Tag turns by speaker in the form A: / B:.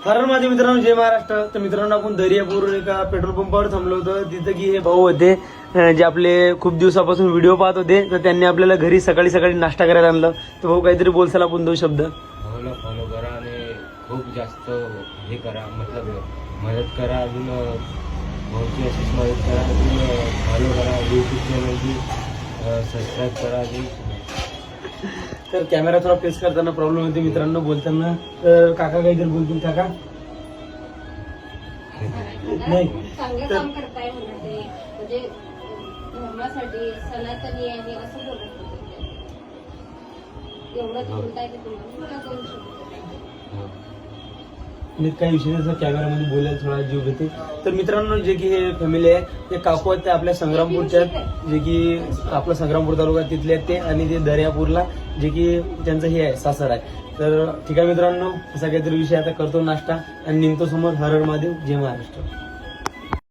A: हर माझे मित्रांनो, जय महाराष्ट्र. तर मित्रांनो, आपण दर्यापूर एका पेट्रोल पंपावर थांबलो होतो. तिथं की हे भाऊ होते जे आपले खूप दिवसापासून व्हिडिओ पाहत होते. तर त्यांनी आपल्याला घरी सकाळी सकाळी नाश्ता करायला आणलं. तर भाऊ काहीतरी बोलसाल आपण 2 शब्द.
B: भाऊला फॉलो करा आणि खूप जास्त हे करा, मतलब मदत करा. अजून भाऊची अशीच मदत करा. अजून फॉलो करा, यूट्यूब चॅनलची सबस्क्राईब करा. अजून
A: तर कॅमेरा थोडा फेस करताना प्रॉब्लेम होते मित्रांनो, बोलताना. तर काका काहीतरी बोलतील. काका नाही
C: चांगलं काम करताय म्हणत आहे. म्हणजे धर्मासाठी सनातनी आहे असं बोलत होते. एवढं बोलताय की तुम्हाला मला 2 शब्द
A: मी काही विषय कॅमेरामध्ये बोलायला थोडा जीव घेते. तर मित्रांनो, जे की हे फॅमिली आहे ते काकू आहेत, ते आपल्या संग्रामपूरच्या आहेत, जे की आपला संग्रामपूर तालुका तिथले आहेत ते. आणि ते दर्यापूरला जे की त्यांचं हे आहे सासर आहे. तर ठीक आहे मित्रांनो, असा काहीतरी विषय आता करतो नाश्ता आणि निघतो समोर. हर हर महादेव, जय महाराष्ट्र.